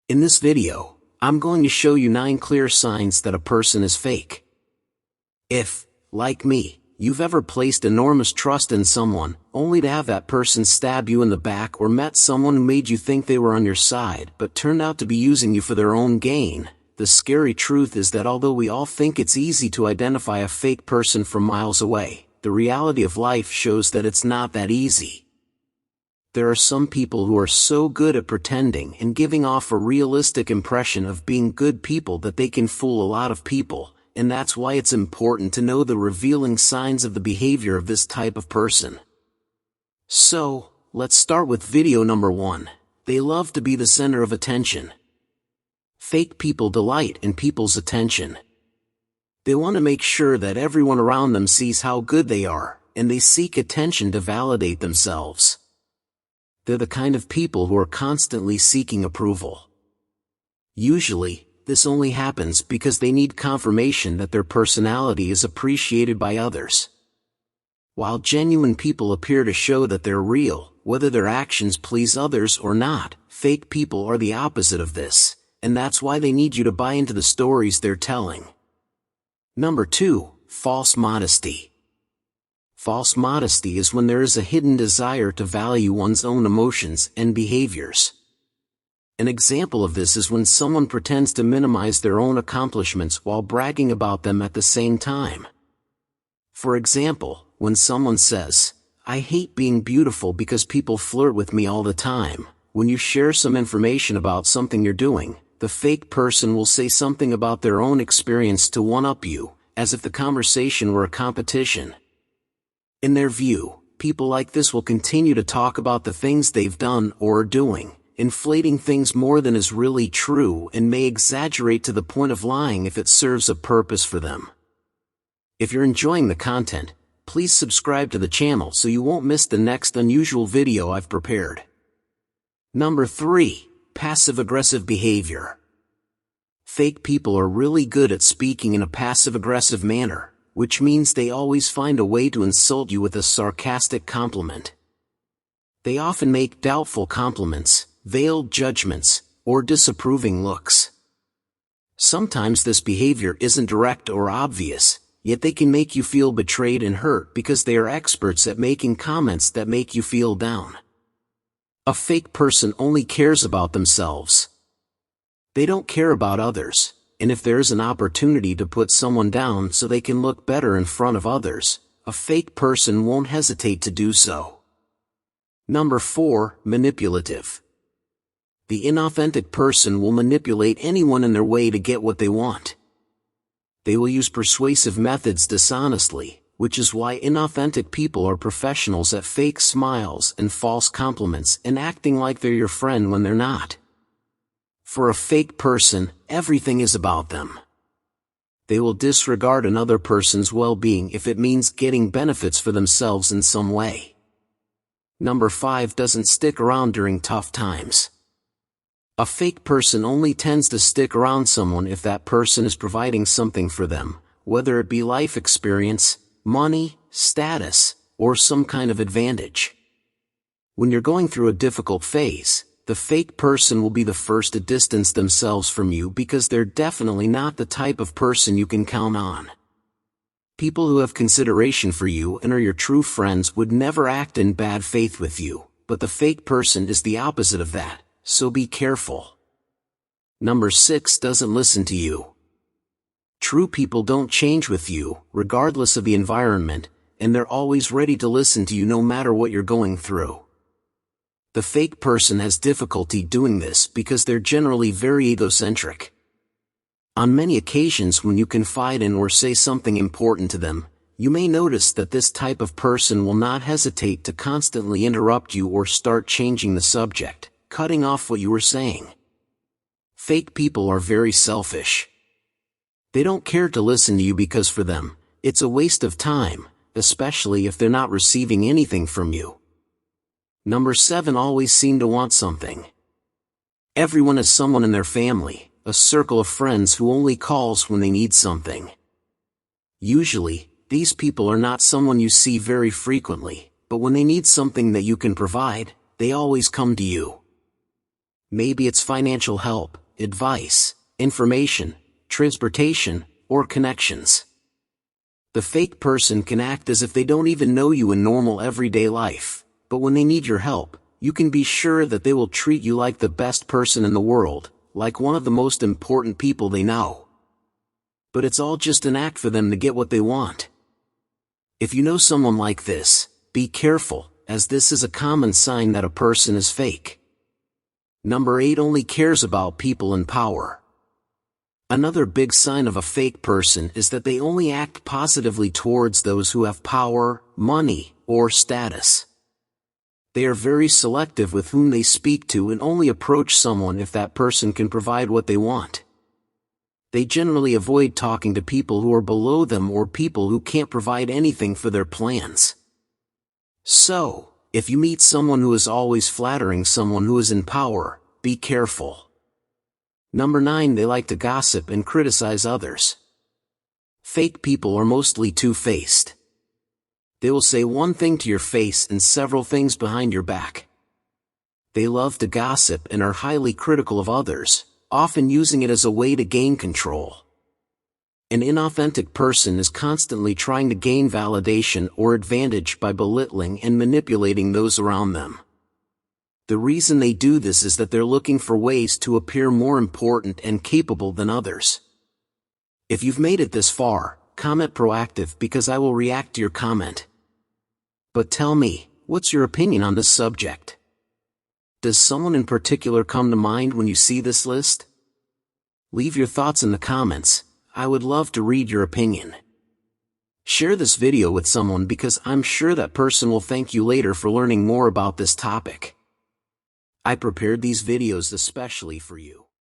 In this video, I'm going to show you 9 clear signs that a person is fake. If, like me, you've ever placed enormous trust in someone, only to have that person stab you in the back, or met someone who made you think they were on your side but turned out to be using you for their own gain, the scary truth is that although we all think it's easy to identify a fake person from miles away, the reality of life shows that it's not that easy. There are some people who are so good at pretending and giving off a realistic impression of being good people that they can fool a lot of people, and that's why it's important to know the revealing signs of the behavior of this type of person. So, let's start with video number 1. They love to be the center of attention. Fake people delight in people's attention. They want to make sure that everyone around them sees how good they are, and they seek attention to validate themselves. They're the kind of people who are constantly seeking approval. Usually, this only happens because they need confirmation that their personality is appreciated by others. While genuine people appear to show that they're real, whether their actions please others or not, fake people are the opposite of this, and that's why they need you to buy into the stories they're telling. Number 2, false modesty. False modesty is when there is a hidden desire to value one's own emotions and behaviors. An example of this is when someone pretends to minimize their own accomplishments while bragging about them at the same time. For example, when someone says, "I hate being beautiful because people flirt with me all the time," when you share some information about something you're doing, the fake person will say something about their own experience to one-up you, as if the conversation were a competition. In their view, people like this will continue to talk about the things they've done or are doing, inflating things more than is really true, and may exaggerate to the point of lying if it serves a purpose for them. If you're enjoying the content, please subscribe to the channel so you won't miss the next unusual video I've prepared. Number 3, passive-aggressive behavior. Fake people are really good at speaking in a passive-aggressive manner, which means they always find a way to insult you with a sarcastic compliment. They often make doubtful compliments, veiled judgments, or disapproving looks. Sometimes this behavior isn't direct or obvious, yet they can make you feel betrayed and hurt because they are experts at making comments that make you feel down. A fake person only cares about themselves. They don't care about others. And if there is an opportunity to put someone down so they can look better in front of others, a fake person won't hesitate to do so. Number 4, manipulative. The inauthentic person will manipulate anyone in their way to get what they want. They will use persuasive methods dishonestly, which is why inauthentic people are professionals at fake smiles and false compliments and acting like they're your friend when they're not. For a fake person, everything is about them. They will disregard another person's well-being if it means getting benefits for themselves in some way. Number 5, doesn't stick around during tough times. A fake person only tends to stick around someone if that person is providing something for them, whether it be life experience, money, status, or some kind of advantage. When you're going through a difficult phase, the fake person will be the first to distance themselves from you because they're definitely not the type of person you can count on. People who have consideration for you and are your true friends would never act in bad faith with you, but the fake person is the opposite of that, so be careful. Number 6, doesn't listen to you. True people don't change with you, regardless of the environment, and they're always ready to listen to you no matter what you're going through. The fake person has difficulty doing this because they're generally very egocentric. On many occasions when you confide in or say something important to them, you may notice that this type of person will not hesitate to constantly interrupt you or start changing the subject, cutting off what you were saying. Fake people are very selfish. They don't care to listen to you because for them, it's a waste of time, especially if they're not receiving anything from you. Number 7, always seem to want something. Everyone has someone in their family, a circle of friends who only calls when they need something. Usually, these people are not someone you see very frequently, but when they need something that you can provide, they always come to you. Maybe it's financial help, advice, information, transportation, or connections. The fake person can act as if they don't even know you in normal everyday life, but when they need your help, you can be sure that they will treat you like the best person in the world, like one of the most important people they know. But it's all just an act for them to get what they want. If you know someone like this, be careful, as this is a common sign that a person is fake. Number 8, only cares about people in power. Another big sign of a fake person is that they only act positively towards those who have power, money, or status. They are very selective with whom they speak to and only approach someone if that person can provide what they want. They generally avoid talking to people who are below them or people who can't provide anything for their plans. So, if you meet someone who is always flattering someone who is in power, be careful. Number 9, they like to gossip and criticize others. Fake people are mostly two-faced. They will say one thing to your face and several things behind your back. They love to gossip and are highly critical of others, often using it as a way to gain control. An inauthentic person is constantly trying to gain validation or advantage by belittling and manipulating those around them. The reason they do this is that they're looking for ways to appear more important and capable than others. If you've made it this far, comment proactive because I will react to your comment. But tell me, what's your opinion on this subject? Does someone in particular come to mind when you see this list? Leave your thoughts in the comments. I would love to read your opinion. Share this video with someone because I'm sure that person will thank you later for learning more about this topic. I prepared these videos especially for you.